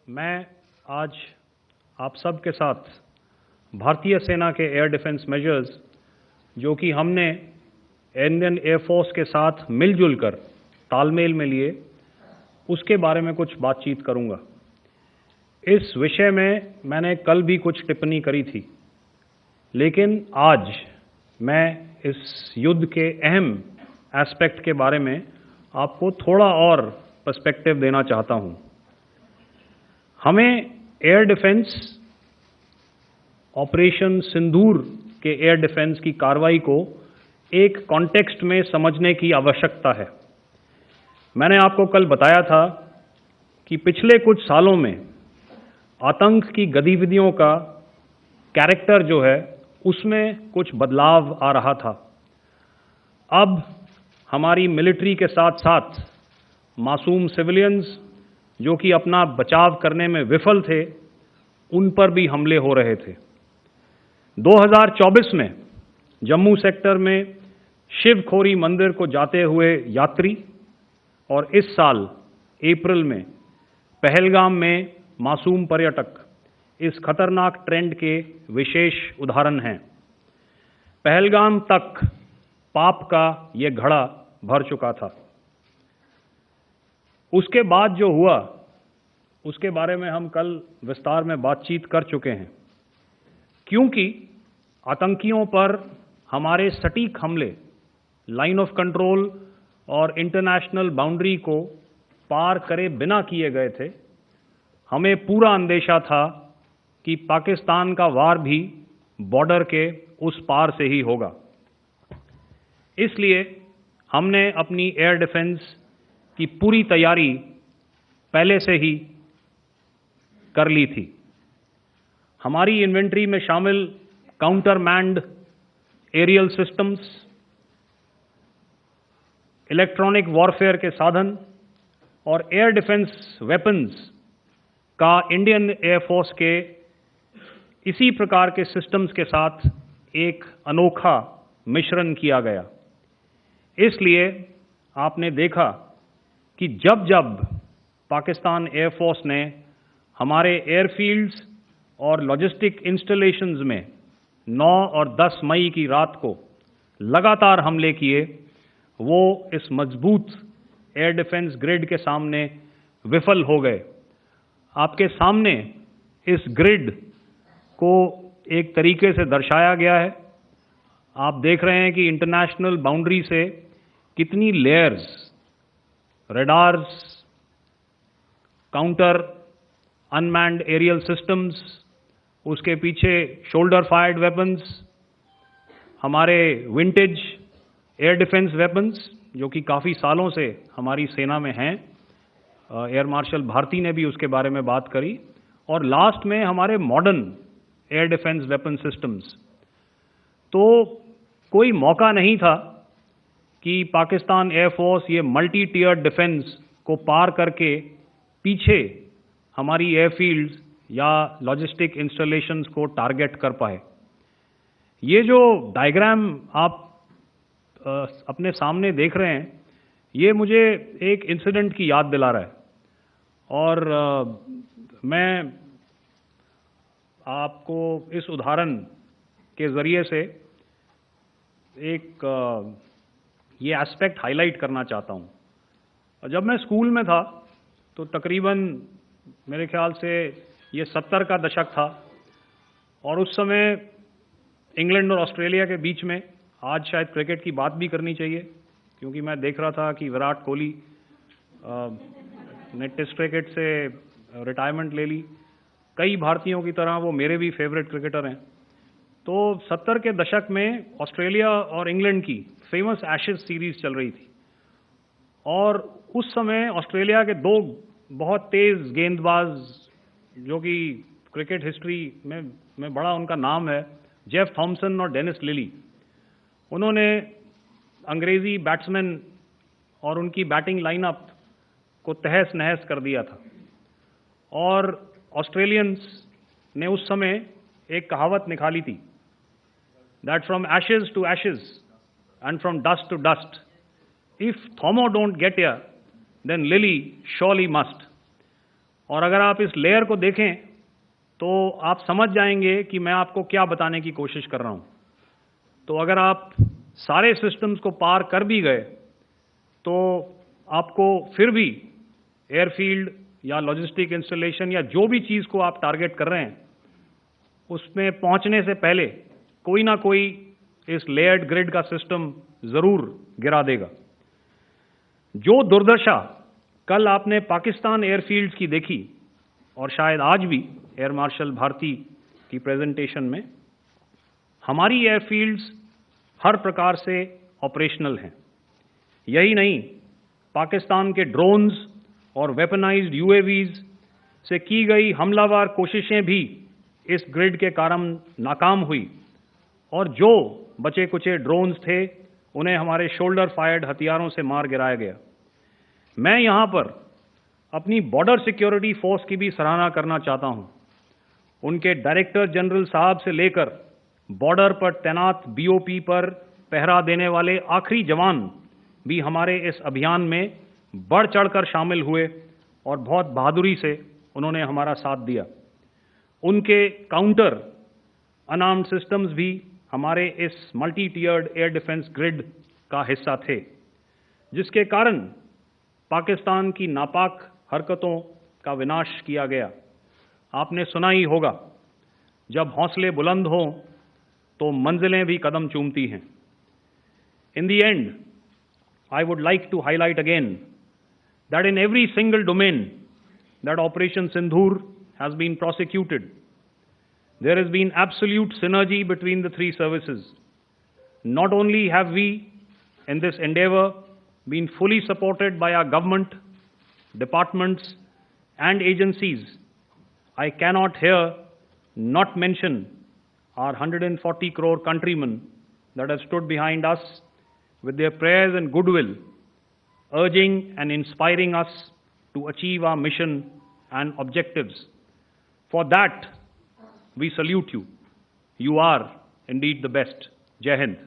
मैं आज आप सब के साथ भारतीय सेना के एयर डिफेंस मेजर्स जो कि हमने इंडियन एयरफोर्स के साथ मिलजुल कर तालमेल में लिए, उसके बारे में कुछ बातचीत करूंगा। इस विषय में मैंने कल भी कुछ टिप्पणी करी थी, लेकिन आज मैं इस युद्ध के अहम एस्पेक्ट के बारे में आपको थोड़ा और पर्सपेक्टिव देना चाहता हूं। हमें एयर डिफेंस ऑपरेशन सिंदूर के एयर डिफेंस की कार्रवाई को एक कॉन्टेक्स्ट में समझने की आवश्यकता है। मैंने आपको कल बताया था कि पिछले कुछ सालों में आतंक की गतिविधियों का कैरेक्टर जो है उसमें कुछ बदलाव आ रहा था। अब हमारी मिलिट्री के साथ साथ मासूम सिविलियंस जो कि अपना बचाव करने में विफल थे, उन पर भी हमले हो रहे थे। 2024 में जम्मू सेक्टर में शिवखोरी मंदिर को जाते हुए यात्री और इस साल अप्रैल में पहलगाम में मासूम पर्यटक इस खतरनाक ट्रेंड के विशेष उदाहरण हैं। पहलगाम तक पाप का ये घड़ा भर चुका था। उसके बाद जो हुआ उसके बारे में हम कल विस्तार में बातचीत कर चुके हैं। क्योंकि आतंकियों पर हमारे सटीक हमले लाइन ऑफ कंट्रोल और इंटरनेशनल बाउंड्री को पार करे बिना किए गए थे, हमें पूरा अंदेशा था कि पाकिस्तान का वार भी बॉर्डर के उस पार से ही होगा। इसलिए हमने अपनी एयर डिफेंस की पूरी तैयारी पहले से ही कर ली थी। हमारी इन्वेंट्री में शामिल counter manned aerial systems, electronic warfare के साधन और एयर डिफेंस वेपन्स का इंडियन एयरफोर्स के इसी प्रकार के सिस्टम्स के साथ एक अनोखा मिश्रण किया गया। इसलिए आपने देखा कि जब जब पाकिस्तान एयरफोर्स ने हमारे एयरफील्ड्स और लॉजिस्टिक इंस्टॉलेशंस में 9 और 10 मई की रात को लगातार हमले किए, वो इस मजबूत एयर डिफेंस ग्रिड के सामने विफल हो गए। आपके सामने इस ग्रिड को एक तरीके से दर्शाया गया है। आप देख रहे हैं कि इंटरनेशनल बाउंड्री से कितनी layers, radars, counter unmanned aerial systems, उसके पीछे शोल्डर फायर्ड वेपन्स, हमारे विंटेज एयर डिफेंस वेपन्स जो कि काफ़ी सालों से हमारी सेना में हैं। एयर मार्शल भारती ने भी उसके बारे में बात करी। और लास्ट में हमारे modern air defence weapon systems. तो कोई मौका नहीं था कि पाकिस्तान एयरफोर्स ये मल्टी टियर डिफेंस को पार करके पीछे हमारी एयरफील्ड्स या लॉजिस्टिक इंस्टॉलेशंस को टारगेट कर पाए। ये जो डायग्राम आप अपने सामने देख रहे हैं, ये मुझे एक इंसिडेंट की याद दिला रहा है। और मैं आपको इस उदाहरण के ज़रिए से एक ये एस्पेक्ट हाईलाइट करना चाहता हूँ। जब मैं स्कूल में था तो तकरीबन मेरे ख्याल से ये 70 का दशक था और उस समय इंग्लैंड और ऑस्ट्रेलिया के बीच में, आज शायद क्रिकेट की बात भी करनी चाहिए क्योंकि मैं देख रहा था कि विराट कोहली ने टेस्ट क्रिकेट से रिटायरमेंट ले ली। कई भारतीयों की तरह वो मेरे भी फेवरेट क्रिकेटर हैं। तो 70 के दशक में ऑस्ट्रेलिया और इंग्लैंड की फेमस एशेज सीरीज चल रही थी और उस समय ऑस्ट्रेलिया के 2 बहुत तेज गेंदबाज जो कि क्रिकेट हिस्ट्री में बड़ा उनका नाम है, जेफ थॉमसन और डेनिस लिली, उन्होंने अंग्रेजी बैट्समैन और उनकी बैटिंग लाइनअप को तहस नहस कर दिया था। और ऑस्ट्रेलियंस ने उस समय एक कहावत निकाली थी, that from ashes to ashes and from dust to dust, if Thommo don't get here then Lillee surely must. और अगर आप इस लेयर को देखें तो आप समझ जाएंगे कि मैं आपको क्या बताने की कोशिश कर रहा हूं। तो अगर आप सारे सिस्टम्स को पार कर भी गए तो आपको फिर भी एयरफील्ड या लॉजिस्टिक इंस्टॉलेशन या जो भी चीज़ को आप टारगेट कर रहे हैं उसमें पहुंचने से पहले कोई ना कोई इस लेयर्ड ग्रिड का सिस्टम ज़रूर गिरा देगा। जो दुर्दशा कल आपने पाकिस्तान एयरफील्ड्स की देखी और शायद आज भी एयर मार्शल भारती की प्रेजेंटेशन में, हमारी एयरफील्ड्स हर प्रकार से ऑपरेशनल हैं। यही नहीं, पाकिस्तान के ड्रोन्स और वेपनाइज्ड यूएवीज से की गई हमलावर कोशिशें भी इस ग्रिड के कारण नाकाम हुई और जो बचे कुचे ड्रोन्स थे उन्हें हमारे शोल्डर फायर्ड हथियारों से मार गिराया गया। मैं यहां पर अपनी बॉर्डर सिक्योरिटी फोर्स की भी सराहना करना चाहता हूं। उनके डायरेक्टर जनरल साहब से लेकर बॉर्डर पर तैनात बीओपी पर पहरा देने वाले आखिरी जवान भी हमारे इस अभियान में बढ़ चढ़कर शामिल हुए और बहुत बहादुरी से उन्होंने हमारा साथ दिया। उनके काउंटर अनार्म्ड सिस्टम्स भी हमारे इस मल्टी टियर्ड एयर डिफेंस ग्रिड का हिस्सा थे, जिसके कारण पाकिस्तान की नापाक हरकतों का विनाश किया गया। आपने सुना ही होगा, जब हौसले बुलंद हों तो मंजिलें भी कदम चूमती हैं। In the end, I would like to highlight again that in every single domain that Operation Sindhur has been prosecuted, there has been absolute synergy between the three services. Not only have we, in this endeavor, been fully supported by our government, departments, and agencies, I cannot here not mention our 140 crore countrymen that have stood behind us with their prayers and goodwill, urging and inspiring us to achieve our mission and objectives. For that, we salute you. You are indeed the best. Jai Hind.